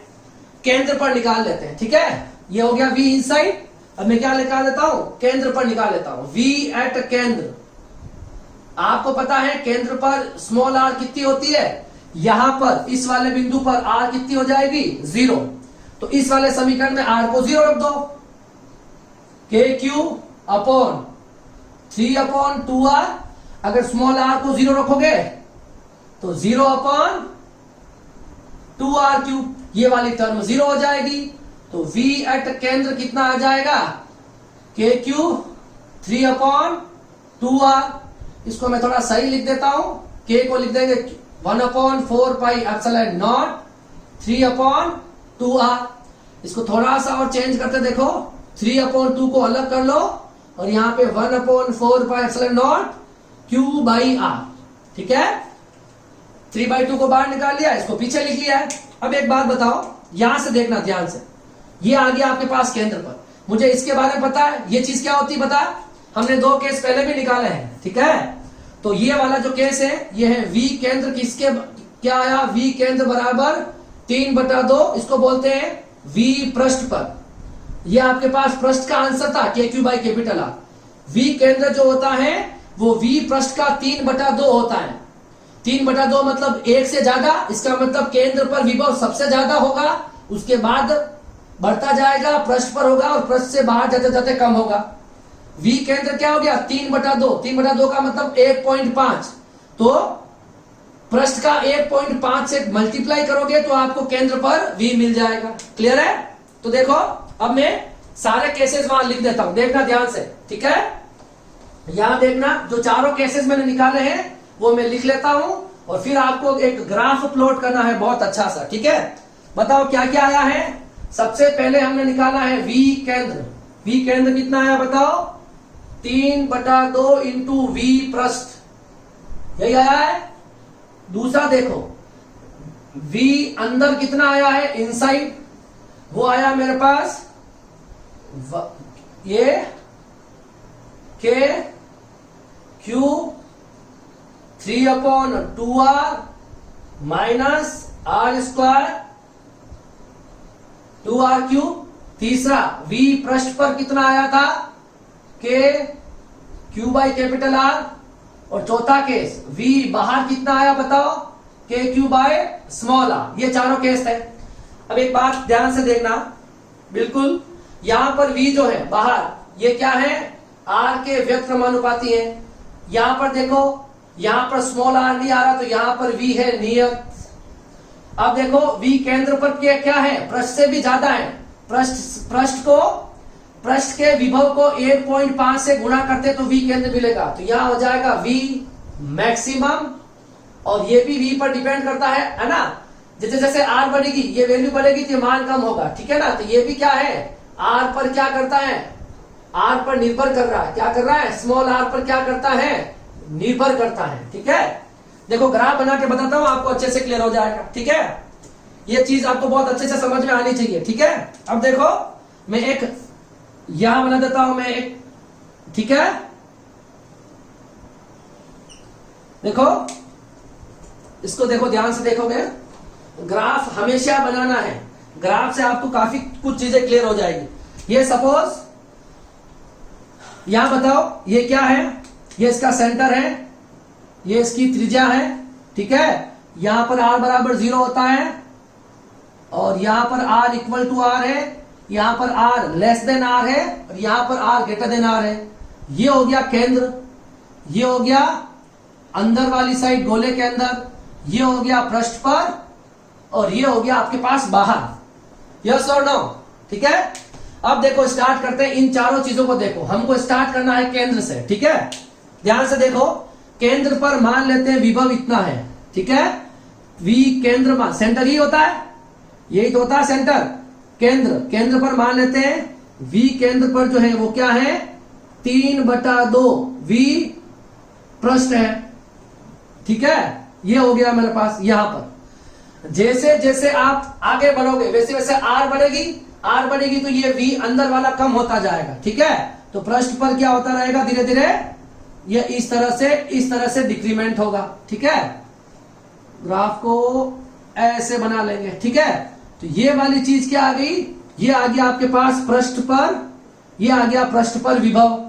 केंद्र पर निकाल लेते हैं, ठीक है। ये हो गया V इनसाइड, अब मैं क्या निकाल देता हूं, केंद्र पर निकाल लेता हूं, V एट केंद्र। आपको पता है केंद्र पर स्मॉल r कितनी होती है, यहां पर इस वाले बिंदु पर r कितनी हो जाएगी 0, तो इस वाले समीकरण में r को 0 रख दो, के क्यू अपॉन 3 अपॉन 2r, अगर स्मॉल r को 0 रखोगे तो 0 अपॉन 2r क्यूब, ये वाली टर्म 0 हो जाएगी, तो V एट केंद्र कितना आ जाएगा, के क्यू 3 अपॉन 2r। इसको मैं थोड़ा सही लिख देता हूं, k को लिख देंगे 1 upon 4 pi epsilon not 3 upon 2r। इसको थोड़ा सा और चेंज करते देखो, 3 अपॉन 2 को अलग कर लो और यहां पे 1 upon 4 pi epsilon not q by r, ठीक है। 3/2 को बाहर निकाल लिया, इसको पीछे लिख लिया है। अब एक बात बताओ, यहां से देखना ध्यान से, ये आ गया आपके पास केंद्र पर, मुझे इसके बारे में पता है, ये चीज क्या होती है बता, हमने 2 केस पहले भी निकाले हैं, ठीक है। तो ये वाला जो केस है ये है V केंद्र, किसके क्या आया, V केंद्र बराबर 3/2, इसको बोलते हैं V पृष्ठ पर, ये आपके पास पृष्ठ का आंसर था, के Q by capital are. V केंद्र जो होता है वो V पृष्ठ का 3/2 होता है, 3/2 मतलब 1 से ज्यादा, इसका मतलब केंद्र पर विभव सबसे ज्यादा होगा, उसके बाद बढ़ता जाएगा, पृष्ठ पर होगा और पृष्ठ से बाहर जाते जाते कम होगा। V केंद्र क्या हो गया 3/2, 3/2 का मतलब 1.5, तो पृष्ठ का 1.5 से मल्टीप्लाई करोगे तो आपको केंद्र पर V मिल जाएगा। क्लियर है? तो देखो अब मैं सारे केसेस वहां लिख देता हूं, देखना ध्यान से, ठीक है? यहां देखना, जो चारों केसेस मैंने निकाले हैं वो मैं लिख लेता हूं और फिर आपको एक ग्राफ प्लॉट करना है बहुत अच्छा सा, ठीक है? बताओ क्या क्या आया है। सबसे पहले हमने निकाला है V केंद्र। V केंद्र कितना आया बताओ? 3/2 इंटू V पृष्ठ, यही आया है। दूसरा देखो V अंदर कितना आया है, इनसाइड, वो आया मेरे पास ये K Q 3/2R minus R² 2R3। तीसरा V पृष्ठ पर कितना आया था, K Q by capital R। और चौथा केस V बाहर कितना आया बताओ, K Q by small r। ये चारों केस थे। अब एक बात ध्यान से देखना, बिल्कुल यहां पर V जो है बाहर, ये क्या है, R के व्यक्रमानुपाती है। यहां पर देखो, यहां पर स्मॉल r नहीं आ रहा तो यहां पर V है नियत। अब देखो V केंद्र पर क्या है, पृष्ठ से भी ज्यादा है। पृष्ठ के विभव को 1.5 से गुणा करते तो V केंद्र मिलेगा। तो यहां हो जाएगा V मैक्सिमम, और ये भी V पर डिपेंड करता है ना। जैसे जैसे R बढ़ेगी ये वैल्यू बढ़ेगी तो मान कम होगा, ठीक है ना। तो ये भी क्या है, R पर क्या करता है, R पर निर्भर कर रहा है। क्या कर रहा है, स्मॉल r पर क्या करता है, निर्भर करता है, ठीक है। देखो ग्राफ बना के बताता हूं, आपको अच्छे से क्लियर हो जाएगा, ठीक है। ये चीज आपको बहुत अच्छे से समझ में आनी चाहिए, ठीक है। अब देखो मैं एक यहां बना देता हूं, मैं एक, ठीक है। देखो इसको देखो, ध्यान से देखोगे, ग्राफ हमेशा बनाना है। ग्राफ से आपको काफी कुछ चीजें क्लियर हो जाएगी। ये सपोज यहां बताओ ये क्या है, ये इसका सेंटर है, ये इसकी त्रिज्या है, ठीक है। यहां पर r बराबर 0 होता है और यहां पर r इक्वल टू r है, यहां पर r लेस देन r है और यहां पर r ग्रेटर देन r है। ये हो गया केंद्र, ये हो गया अंदर वाली साइड गोले के अंदर, ये हो गया पृष्ठ पर और ये हो गया आपके पास बाहर। यस और नो, ठीक है। अब देखो स्टार्ट करते हैं, इन चारों चीजों को देखो। हमको स्टार्ट करना है केंद्र से, ठीक है। ध्यान से देखो, केंद्र पर मान लेते हैं विभव इतना है, ठीक है। V केंद्र मान, सेंटर ही होता है, यही तो होता है सेंटर। केंद्र पर मान लेते हैं V केंद्र पर जो है वो क्या है, 3/2 V पृष्ठ है, ठीक है। ये हो गया मेरे पास। यहां पर जैसे जैसे आप आगे बढ़ोगे वैसे वैसे R बढ़ेगी तो ये V अंदर वाला कम होता जाएगा, ठीक है। तो पृष्ठ पर क्या होता रहेगा, धीरे धीरे ये इस तरह से डिक्रीमेंट होगा, ठीक है। ग्राफ को ऐसे बना लेंगे, ठीक है। तो ये वाली चीज क्या आ गई, ये आ गया आपके पास पृष्ठ पर, ये आ गया पृष्ठ पर विभव,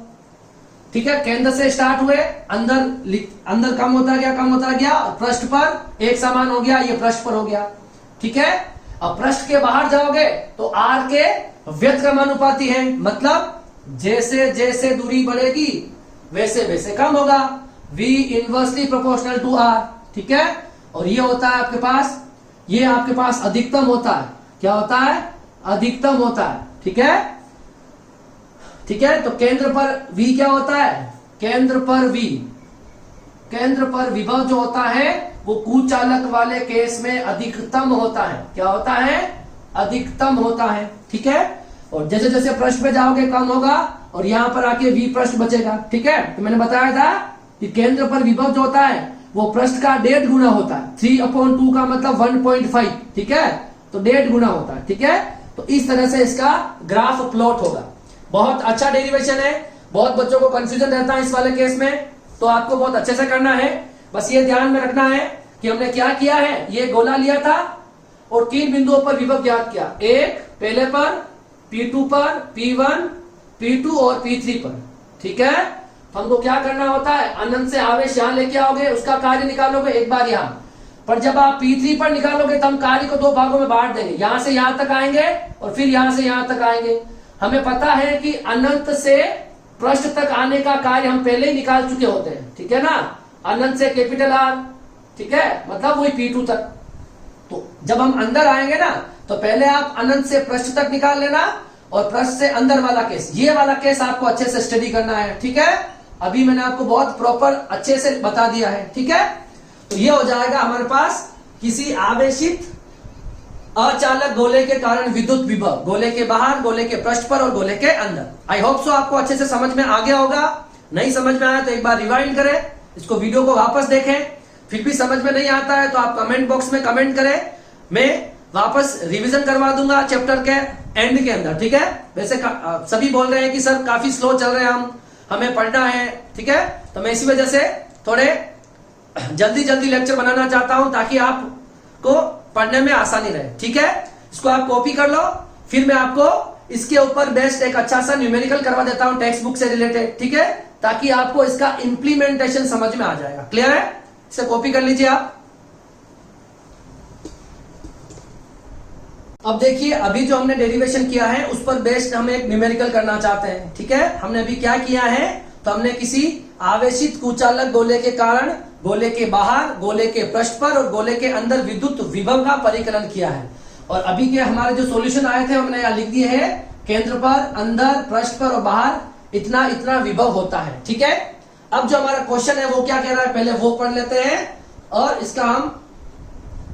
ठीक है। केंद्र से स्टार्ट हुए, अंदर कम होता गया, पृष्ठ पर एक समान हो गया, ये पृष्ठ पर हो गया, ठीक है। अब पृष्ठ के बाहर जाओगे तो R के व्यक्रमानुपाती है, मतलब जैसे जैसे दूरी बढ़ेगी वैसे वैसे कम होगा। V inversely proportional to R, ठीक है। और ये होता है आपके पास, ये आपके पास अधिकतम होता है। क्या होता है, अधिकतम होता है, ठीक है, ठीक है। तो केंद्र पर V क्या होता है, केंद्र पर विभव जो होता है वो कुचालक वाले केस में अधिकतम होता है। क्या होता है, अधिकतम होता है, ठीक है। और जैसे जैसे पृष्ठ पे जाओगे कम होगा और यहां पर आके V पृष्ठ बचेगा, ठीक है। तो मैंने बताया था कि केंद्र पर विभव जो होता है वो पृष्ठ का 1.5 गुना होता है। 3/2 का मतलब 1.5, ठीक है। तो 1.5 गुना होता है, ठीक है। तो इस तरह से इसका ग्राफ प्लॉट होगा। बहुत अच्छा डेरिवेशन है, बहुत बच्चों को कंफ्यूजन रहता है इस वाले केस में, तो आपको बहुत अच्छे से करना है। बस ये ध्यान में रखना है कि हमने क्या किया है, ये गोला लिया था और 3 बिंदुओं पर विभव ज्ञात किया। एक पहले पर, P2 पर, P1, P2 और P3 पर, ठीक है। हमको क्या करना होता है, अनंत से आवेश यहां लेके आओगे, उसका कार्य निकालोगे एक बार यहां पर। जब आप P3 पर निकालोगे तो हम कार्य को 2 भागों में बांट देंगे, यहां से यहां तक आएंगे और फिर यहां से यहां तक आएंगे। हमें पता है कि अनंत से पृष्ठ तक आने का कार्य हम पहले ही निकाल चुके होते हैं, ठीक है ना। अनंत से कैपिटल R, ठीक है, मतलब वही P2 तक। तो जब हम अंदर आएंगे ना, तो पहले आप अनंत से पृष्ठ तक निकाल लेना, और पृष्ठ से अंदर वाला केस, ये वाला केस आपको अच्छे से स्टडी करना है, ठीक है। अभी मैंने आपको बहुत प्रॉपर अच्छे से बता दिया है, ठीक है। तो ये हो जाएगा हमारे पास किसी आवेशित अचालक गोले के कारण विद्युत विभव, गोले के बाहर, गोले के पृष्ठ पर और गोले के अंदर। आई होप सो आपको अच्छे से समझ में आ गया होगा। नहीं समझ में आया तो एक बार रिवाइंड करें, इसको वीडियो को वापस देखें। फिर भी समझ में नहीं आता है तो आप कमेंट बॉक्स में कमेंट करें, मैं वापस रिवीजन करवा दूंगा चैप्टर के एंड के अंदर, ठीक है। वैसे सभी बोल रहे हैं कि सर काफी स्लो चल रहे हैं, हमें पढ़ना है, ठीक है। तो मैं इसी वजह से थोड़े जल्दी जल्दी लेक्चर बनाना चाहता हूं ताकि आपको पढ़ने में आसानी रहे, ठीक है। इसको आप कॉपी कर लो, फिर मैं आपको इसके ऊपर बेस्ट एक अच्छा सा न्यूमेरिकल करवा देता हूं टेक्स्ट बुक से रिलेटेड, ठीक है, ताकि आपको इसका इंप्लीमेंटेशन समझ में आ जाएगा। क्लियर है? इसे कॉपी कर लीजिए आप। अब देखिए, अभी जो हमने डेरिवेशन किया है उस पर बेस्ड हम एक न्यूमेरिकल करना चाहते हैं, ठीक है। हमने अभी क्या किया है, तो हमने किसी आवेशित कुचालक गोले के कारण गोले के बाहर, गोले के पृष्ठ पर और गोले के अंदर विद्युत विभव का परिकलन किया है। और अभी के हमारे जो सॉल्यूशन आए थे हमने यहाँ लिख दिए हैं, केंद्र पर, अंदर, पृष्ठ पर और बाहर इतना इतना विभव होता है, ठीक है। अब जो हमारा क्वेश्चन है वो क्या कह रहा है, पहले वो पढ़ लेते हैं और इसका हम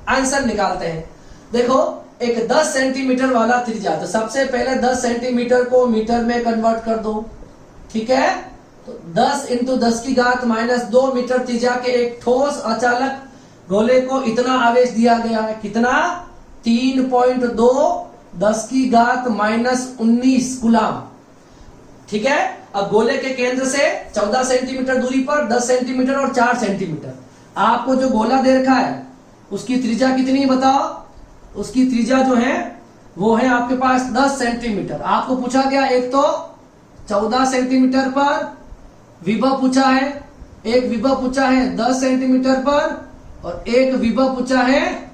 आंसर निकालते हैं। देखो, एक 10 सेंटीमीटर वाला त्रिज्या, तो सबसे पहले 10 सेंटीमीटर को मीटर में कन्वर्ट कर दो, ठीक है। तो 10 × 10⁻² मीटर त्रिज्या के एक ठोस अचालक गोले को इतना आवेश दिया गया है, कितना, 3.2 10⁻19 कूलम, ठीक है। अब गोले के केंद्र से 14 सेंटीमीटर दूरी पर 10 सेंटीमीटर और 4 सेंटीमीटर, आपको जो गोला दे रखा है उसकी त्रिज्या कितनी बताओ। उसकी त्रिज्या जो है वो है आपके पास 10 सेंटीमीटर। आपको पूछा गया एक तो 14 सेंटीमीटर पर विभव पूछा है, एक विभव पूछा है 10 सेंटीमीटर पर और एक विभव पूछा है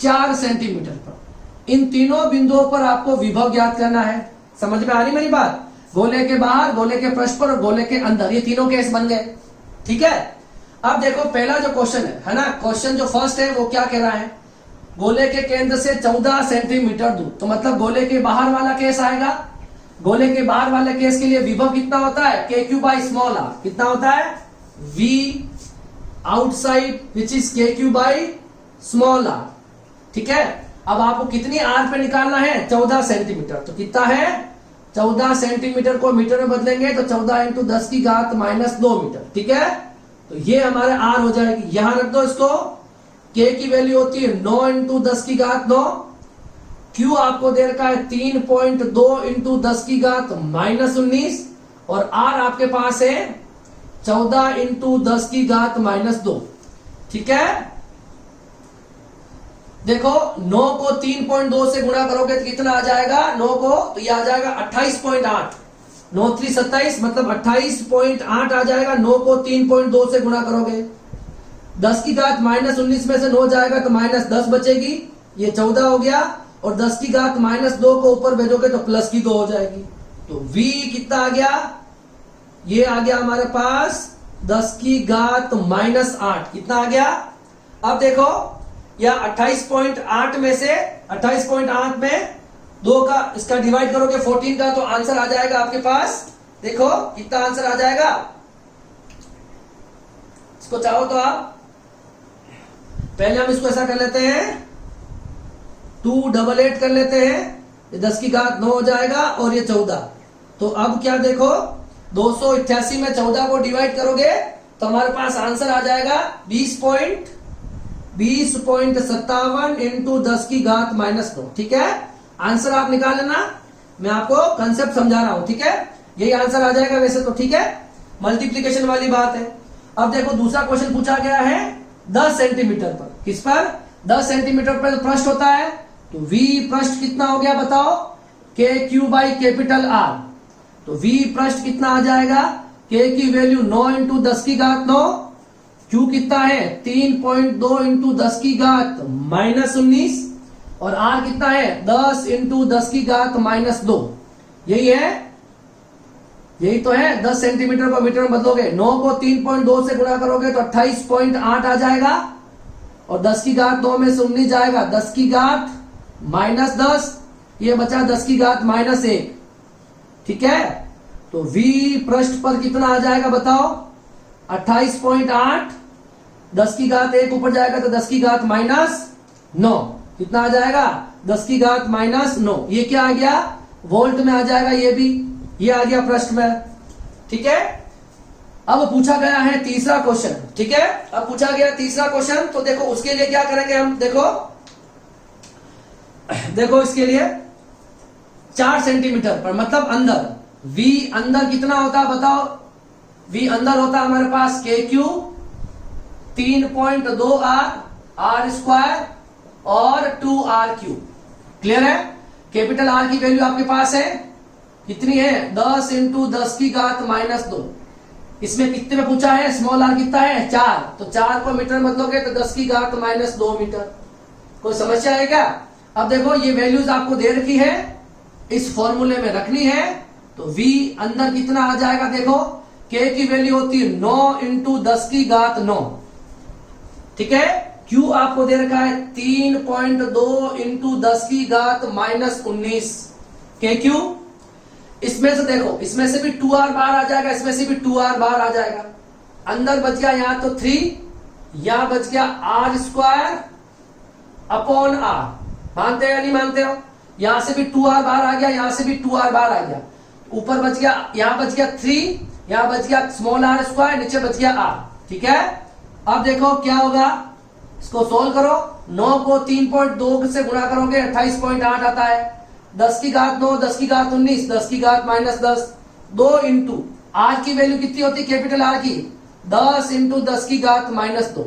4 सेंटीमीटर पर। इन तीनों बिंदुओं पर आपको विभव ज्ञात करना है। समझ में आ रही मेरी बात? गोले के बाहर, गोले के पृष्ठ पर और गोले के अंदर, ये तीनों केस बन गए, ठीक है। अब देखो पहला जो क्वेश्चन है ना, क्वेश्चन जो फर्स्ट है वो क्या कह रहा है, गोले के केंद्र से 14 सेंटीमीटर दूर, तो मतलब गोले के बाहर वाला केस आएगा। गोले के बाहर वाले केस के लिए विभव कितना होता है, KQ/r, कितना होता है, V outside which is KQ/r, ठीक है। अब आपको कितनी r पे निकालना है, 14 सेंटीमीटर, तो कितना है, 14 सेंटीमीटर को मीटर में बदलेंगे तो 14 × 10⁻² मीटर, ठीक है। तो ये हमारे r हो जाएगी, यहां रख दो इसको। K की वैल्यू होती है 9 × 10⁻9, Q आपको दे रखा है 3.2 × 10⁻19 और R आपके पास है 14 × 10⁻², ठीक है। देखो 9 को 3.2 से गुणा करोगे तो कितना आ जाएगा, 9 को, तो ये आ जाएगा 28.8, 9 3 27, मतलब 28.8 आ जाएगा। 9 को 3.2 से गुणा करोगे, 10⁻19 में से 9 जाएगा तो -10 बचेगी, ये 14 हो गया, और 10⁻² को ऊपर भेजोगे तो +2 हो जाएगी। तो V कितना आ गया, ये आ गया हमारे पास 10⁻8, कितना आ गया। अब देखो या 28.8 में से 28.8 में 2 का इसका डिवाइड करोगे 14 का, तो आंसर आ जाएगा आपके पास, देखो कितना आंसर आ जाएगा। इसको चाहो तो आप पहले हम इसको ऐसा कर लेते हैं, 288 कर लेते हैं, ये 10⁻9 हो जाएगा और ये 14। तो अब क्या देखो, 288 में 14 को डिवाइड करोगे तो हमारे पास आंसर आ जाएगा 20.57 × 10⁻9, ठीक है। आंसर आप निकाल लेना, मैं आपको कंसेप्ट समझा रहा हूं, ठीक है। यही आंसर आ जाएगा वैसे तो, ठीक है, मल्टीप्लीकेशन वाली बात है। अब देखो दूसरा क्वेश्चन पूछा गया है 10 सेंटीमीटर पर, किस पर, 10 सेंटीमीटर पर पृष्ठ होता है, तो V पृष्ठ कितना हो गया बताओ, KQ/R, तो V पृष्ठ कितना आ जाएगा, K की वैल्यू 9 × 10⁻9, Q कितना है 3.2 × 10⁻19 और R कितना है 10 × 10⁻², यही है यही तो है, 10 सेंटीमीटर को मीटर में बदलोगे, 9 को 3.2 से गुणा करोगे तो 28.8 आ जाएगा, और 10 की घात 9 में से 19 जाएगा, 10 की घात -10, ये बचा 10 की घात -1। ठीक है, तो v पृष्ठ पर कितना आ जाएगा बताओ, 28.8, 10 की घात 1 ऊपर जाएगा तो 10 की घात -9, कितना आ जाएगा, 10 की घात -9। ये क्या आ गया, वोल्ट में आ जाएगा, ये भी, ये आ गया पृष्ठ में। ठीक है, अब पूछा गया है तीसरा क्वेश्चन। ठीक है, अब पूछा गया तीसरा क्वेश्चन, तो देखो उसके लिए क्या करेंगे हम, देखो इसके लिए 4 सेंटीमीटर पर, मतलब अंदर, v अंदर कितना होता है बताओ, v अंदर होता है हमारे पास KQ 3.2R R² और 2RQ। क्लियर है, कैपिटल R की वैल्यू आपके पास है, कितनी है, 10 × 10 की घात -2। इसमें कितने में पूछा है, स्मॉल r कितना है, 4, तो 4 को मीटर में बदलोगे तो 10 की घात -2 मीटर। कोई समस्या है क्या। अब देखो ये वैल्यूज आपको दे रखी है, इस फॉर्मूले में रखनी है, तो v अंदर कितना आ जाएगा, देखो k की वैल्यू होती है 9 × 10 की घात 9। ठीक है, q आपको दे रखा है 3.2 × 10 की घात -19 KQ। इसमें से देखो, इसमें से भी 2r बाहर आ जाएगा, इसमें से भी 2r बाहर आ जाएगा, अंदर बच गया यहाँ तो 3, यहां बच गया R² अपॉन r। मानते हो या नहीं मानते हो, यहां से भी 2r बाहर आ गया, यहां से भी 2r बाहर आ गया, ऊपर बच गया, यहां बच गया 3, यहां बच गया स्मॉल r², नीचे बच गया r। ठीक है, अब देखो क्या होगा, इसको सोल्व करो, 9 को 3.2 से गुणा करोगे 28.8 आता है, 10 की घात 9, 10 की घात 19, 10 की घात -10, 2 × r की वैल्यू कितनी होती है, कैपिटल R की 10 × 10 की घात -2,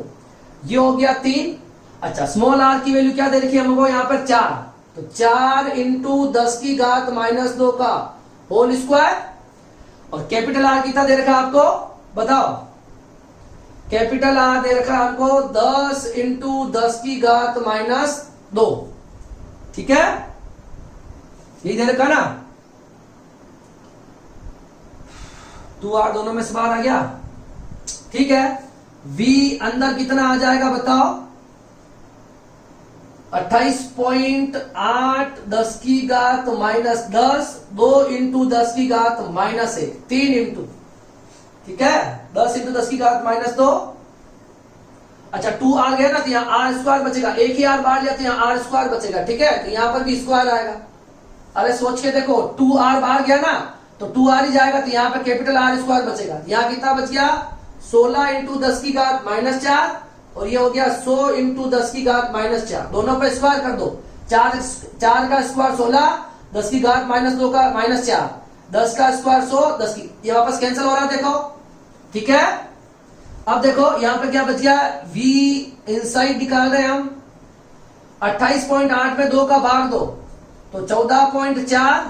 ये हो गया 3। अच्छा, स्मॉल r की वैल्यू क्या दे रखी है हमको यहाँ पर 4, तो 4 × 10 की घात -2 का होल स्क्वायर, और कैपिटल R कितना दे रखा है आपको बताओ, कैपिटल R दे रखा है हमको 10 × 10 की घात -2। ठीक है, यही दे रखा ना, 2r दोनों में से बाहर आ गया। ठीक है, v अंदर कितना आ जाएगा बताओ, 28.8 10 की घात -10, 2 × 10 की घात -1, 3 × ठीक है, 10 × 10 की घात -2। अच्छा, 2r गया ना तो यहाँ r² बचेगा, एक ही r बाहर लिया तो यहाँ r² बचेगा। ठीक है, तो यहाँ पर भी स्क्वायर आएगा। अरे सोच के देखो, 2r बाहर गया ना तो 2r ही जाएगा, तो यहाँ पे कैपिटल R² बचेगा, यहाँ कितना बच गया, 16 × 10 की घात -4, और ये हो गया 100 × 10 की घात -4, दोनों पे स्क्वायर कर दो, 4 का स्क्वायर 16, 10 की घात -2 का -4, 10 का स्क्वायर 100, 10 की, ये वापस कैंसिल हो रहा है देखो। ठीक है, अब देखो यहाँ पे क्या बच गया, v इनसाइड निकाल रहे हैं हम, 28.8 में 2 का भाग दो तो 14.4,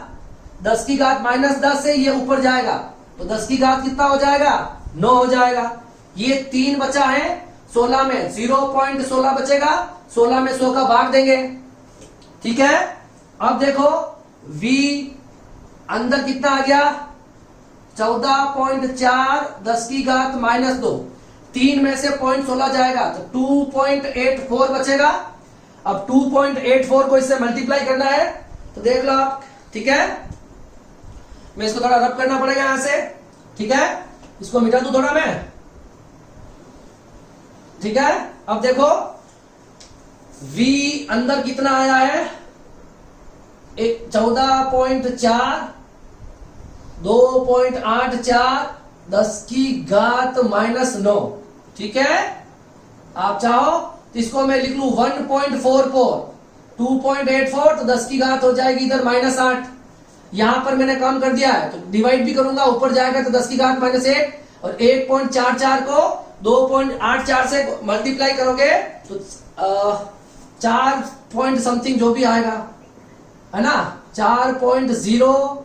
10 की घात -10 से ये ऊपर जाएगा तो 10 की घात कितना हो जाएगा, 9 हो जाएगा। ये 3 बचा है, 16 में 0.16 बचेगा, 16 में 100 का भाग देंगे। ठीक है, अब देखो v अंदर कितना आ गया, 14.4, 10 की घात -2, 3 में से 0.16 जाएगा तो 2.84 बचेगा। अब 2.84 को इससे मल्टीप्लाई करना है तो देख लो आप। ठीक है, मैं इसको थोड़ा रब करना पड़ेगा यहां से। ठीक है, इसको मिटा दूं थोड़ा मैं। ठीक है, अब देखो v अंदर कितना आया है, 14.4, 2.84, 10 की घात -9। ठीक है, आप चाहो तो इसको मैं लिख लू 1.44, 2.84 तो 10 की घात हो जाएगी इधर -8, यहां पर मैंने कम कर दिया है तो डिवाइड भी करूंगा, ऊपर जाएगा तो 10 की घात -1, और 1.44 को 2.84 से मल्टीप्लाई करोगे तो 4 पॉइंट समथिंग जो भी आएगा, है ना, 4.09,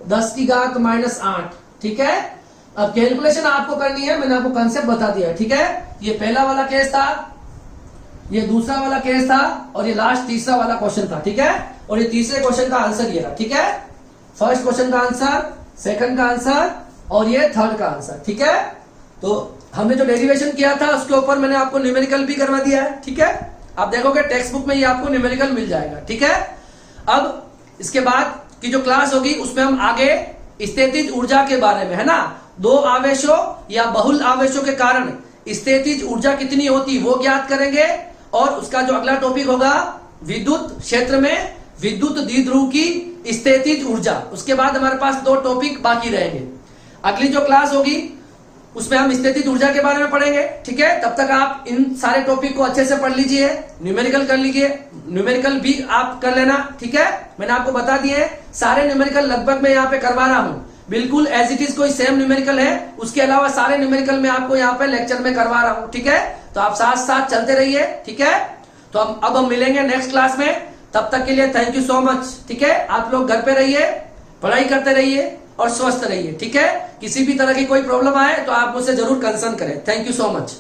10 की घात -8। ठीक है, अब कैलकुलेशन आपको करनी है, मैंने आपको कंसेप्ट बता दिया। ठीक है, ये पहला वाला केस था, ये दूसरा वाला केस था, और ये लास्ट तीसरा वाला क्वेश्चन था। ठीक है, और ये तीसरे क्वेश्चन का आंसर ये रहा। ठीक है, फर्स्ट क्वेश्चन का आंसर सेकंड का आंसर और ये थर्ड का आंसर। ठीक है, तो हमने जो डेरिवेशन किया था उसके ऊपर मैंने आपको न्यूमेरिकल भी करवा दिया है। ठीक है, आप देखोगे टेक्स्ट बुक में ये आपको न्यूमेरिकल मिल जाएगा। ठीक है, अब इसके बाद की जो क्लास होगी उसमें हम आगे स्थितिज ऊर्जा के बारे में, है ना, दो आवेशों या बहुल आवेशों के कारण स्थितिज ऊर्जा कितनी होती वो ज्ञात करेंगे। और उसका जो अगला टॉपिक होगा विद्युत क्षेत्र में विद्युत द्विध्रुव की स्थितिज ऊर्जा। उसके बाद हमारे पास दो टॉपिक बाकी रहेंगे। अगली जो क्लास होगी उसमें हम स्थितिज ऊर्जा के बारे में पढ़ेंगे। ठीक है, तब तक आप इन सारे टॉपिक को अच्छे से पढ़ लीजिए, न्यूमेरिकल कर लीजिए, न्यूमेरिकल भी आप कर लेना। ठीक है, मैंने आपको बता दिए सारे न्यूमेरिकल लगभग मैं यहाँ पे करवा रहा हूँ, बिल्कुल एज इट इज, कोई सेम न्यूमेरिकल है उसके अलावा सारे न्यूमेरिकल मैं आपको यहाँ पे लेक्चर में करवा रहा हूँ। ठीक है, तो आप साथ साथ चलते रहिए। ठीक है, तो अब हम मिलेंगे नेक्स्ट क्लास में, तब तक के लिए थैंक यू सो मच। ठीक है, आप लोग घर पे रहिए, पढ़ाई करते रहिए और स्वस्थ रहिए। ठीक है, किसी भी तरह की कोई प्रॉब्लम आए तो आप मुझसे जरूर कंसर्न करें। Thank you so much.